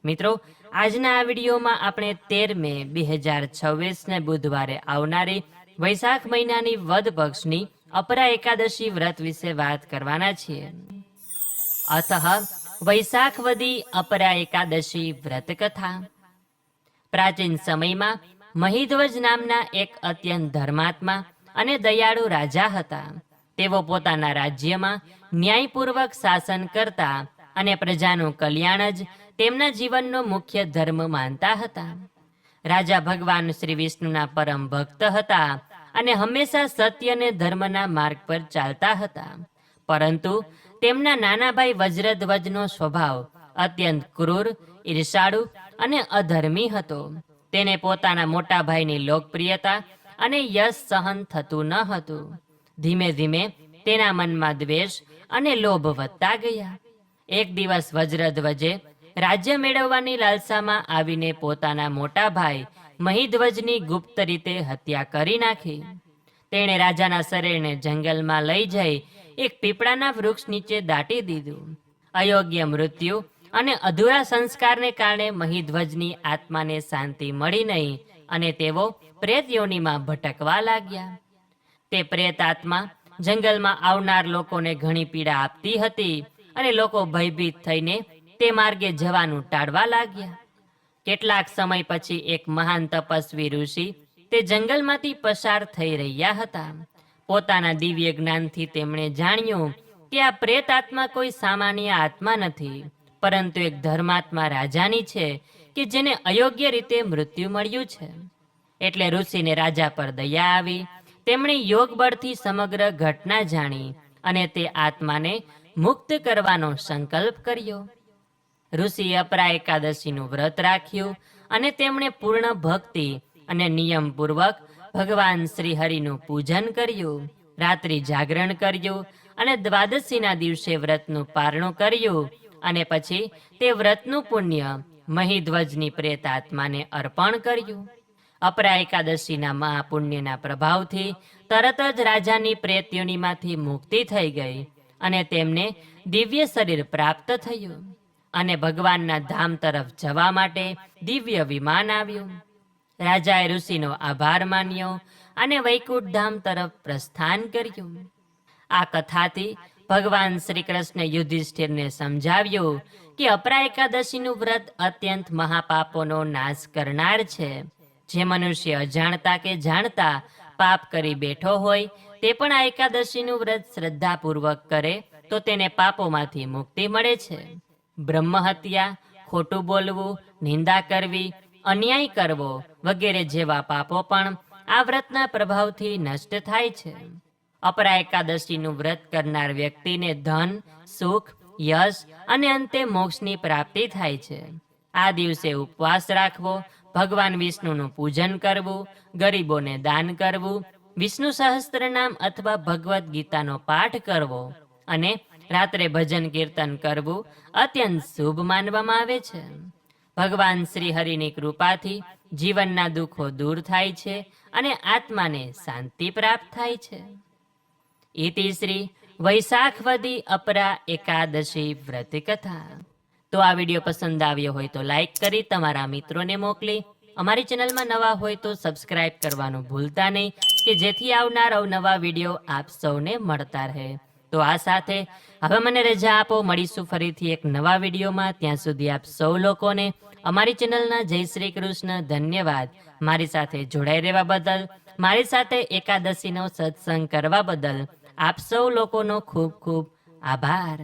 મિત્રો, આજના આ વિડીયોમાં આપણે 13 મે 2026 બુધવારે આવનારી વૈશાખ મહિનાની વદ પક્ષની અપરા એકાદશી વ્રત વિશે વાત કરવાના છીએ. અતઃ વૈશાખવદી અપરા એકાદશી વ્રત કથા. પ્રાચીન સમયમાં મહિધ્વજ નામના એક અત્યંત ધર્માત્મા અને દયાળુ રાજા હતા. તેઓ પોતાના રાજ્યમાં ન્યાયપૂર્વક શાસન કરતા અને પ્રજાનું કલ્યાણ જ તેમના જીવનનો મુખ્ય ધર્મ માનતા હતા. રાજા ભગવાન શ્રી વિષ્ણુના પરમ ભક્ત હતા અને હંમેશા સત્ય અને ધર્મના માર્ગ પર ચાલતા હતા. પરંતુ તેમના નાના ભાઈ વજ્રધ્વજનો સ્વભાવ અત્યંત ક્રૂર, ઈર્ષાળુ અને અધર્મી હતો. તેને પોતાના મોટા ભાઈની લોકપ્રિયતા અને યશ સહન થતું ન હતું. ધીમે ધીમે તેના મનમાં દ્વેષ અને લોભ વધતા ગયા. એક દિવસ વજ્રધ્વજે રાજ્ય મેળવવાની લાલસામાં આવીને પોતાના મોટા ભાઈ મહિધ્વજની ગુપ્ત રીતે હત્યા કરી નાખી. તેણે રાજાના શરીરને જંગલમાં લઈ જઈ એક પીપળાના વૃક્ષ નીચે દાટી દીધું. અયોગ્ય મૃત્યુ અને અધૂરા સંસ્કારને કારણે મહિધ્વજની આત્માને શાંતિ મળી નહીં અને તેઓ પ્રેત યોનિમાં ભટકવા લાગ્યા. તે પ્રેત આત્મા જંગલમાં આવનાર લોકોને ઘણી પીડા આપતી હતી અને લોકો ભયભીત થઈને તે માર્ગે જવાનું ટાળવા લાગ્યા. કેટલાક સમય પછી એક મહાન તપસ્વી ઋષિ તે જંગલમાંથી પસાર થઈ રહ્યા હતા. પોતાના દિવ્ય જ્ઞાનથી તેમણે જાણ્યું કે આ પ્રેત આત્મા કોઈ સામાન્ય આત્મા નથી, પરંતુ એક ધર્માત્મા રાજાની છે કે જેને અયોગ્ય રીતે મૃત્યુ મળ્યું છે. એટલે ઋષિને રાજા પર દયા આવી. તેમણે યોગ બળથી સમગ્ર ઘટના જાણી અને તે આત્માને મુક્ત કરવાનો સંકલ્પ કર્યો. ઋષિએ અપરા એકાદશીનું વ્રત રાખ્યું અને તેમણે પૂર્ણ ભક્તિ અને નિયમપૂર્વક ભગવાન શ્રી હરિનું પૂજન કર્યું. રાત્રિ જાગરણ કર્યું અને દ્વાદશીના દિવસે વ્રતનું પારણું કર્યું અને પછી તે વ્રતનું પુણ્ય મહિધ્વજની પ્રેત આત્માને અર્પણ કર્યું. અપરા એકાદશીના મહાપુણ્યના પ્રભાવથી તરત જ રાજાની પ્રેત યોનિમાંથી મુક્તિ થઈ ગઈ અને તેમને દિવ્ય શરીર પ્રાપ્ત થયું અને ભગવાનના ધામ તરફ જવા માટે દિવ્ય વિમાન આવ્યું. રાજાએ ઋષિનો આભાર માન્યો અને વૈકુંઠ ધામ તરફ પ્રસ્થાન કર્યું. આ કથાથી ભગવાન શ્રી કૃષ્ણે યુધિષ્ઠિરને સમજાવ્યું કે અપરા એકાદશીનું વ્રત અત્યંત મહાપાપોનો નાશ કરનાર છે. જે મનુષ્ય અજાણતા કે જાણતા પાપ કરી બેઠો હોય તે પણ આ એકાદશીનું વ્રત શ્રદ્ધાપૂર્વક કરે તો તેને પાપોમાંથી મુક્તિ મળે છે. બ્રહ્મ હત્યા, ખોટું બોલવું, નિંદા કરવી, અન્યાય કરવો વગેરે જેવા પાપો પણ આ વ્રતના પ્રભાવથી નષ્ટ થાય છે. અપરા એકાદશીનું વ્રત કરનાર વ્યક્તિને ધન, સુખ, યશ અને અંતે મોક્ષની પ્રાપ્તિ થાય છે. આ દિવસે ઉપવાસ રાખવો, ભગવાન વિષ્ણુનું પૂજન કરવું, ગરીબોને દાન કરવું, વિષ્ણુ સહસ્ત્રનામ અથવા ભગવદ્ ગીતાનો પાઠ કરવો અને રાત્રે ભજન કીર્તન કરવું અત્યંત શુભ માનવામાં આવે છે. ભગવાન શ્રી હરિની કૃપાથી જીવનના દુઃખો દૂર થાય છે અને આત્માને શાંતિ પ્રાપ્ત થાય છે. ઇતિ શ્રી વૈશાખવદી અપરા એકાદશી વ્રત કથા. તો આ વિડીયો પસંદ આવ્યો હોય તો લાઈક કરી તમારા મિત્રોને મોકલી, અમારી ચેનલમાં નવા હોય તો સબસ્ક્રાઇબ કરવાનું ભૂલતા નહીં કે જેથી આવનાર અવનવા વિડીયો આપ સૌને મળતા રહે. તો આ સાથે હવે મને રજા આપો. મળીશું ફરીથી એક નવા વિડીયોમાં. ત્યાં સુધી આપ સૌ લોકોને અમારી ચેનલના જય શ્રી કૃષ્ણ. ધન્યવાદ. મારી સાથે જોડાઈ રહેવા બદલ, મારી સાથે એકાદશીનો સત્સંગ કરવા બદલ આપ સૌ લોકોનો ખૂબ ખૂબ આભાર.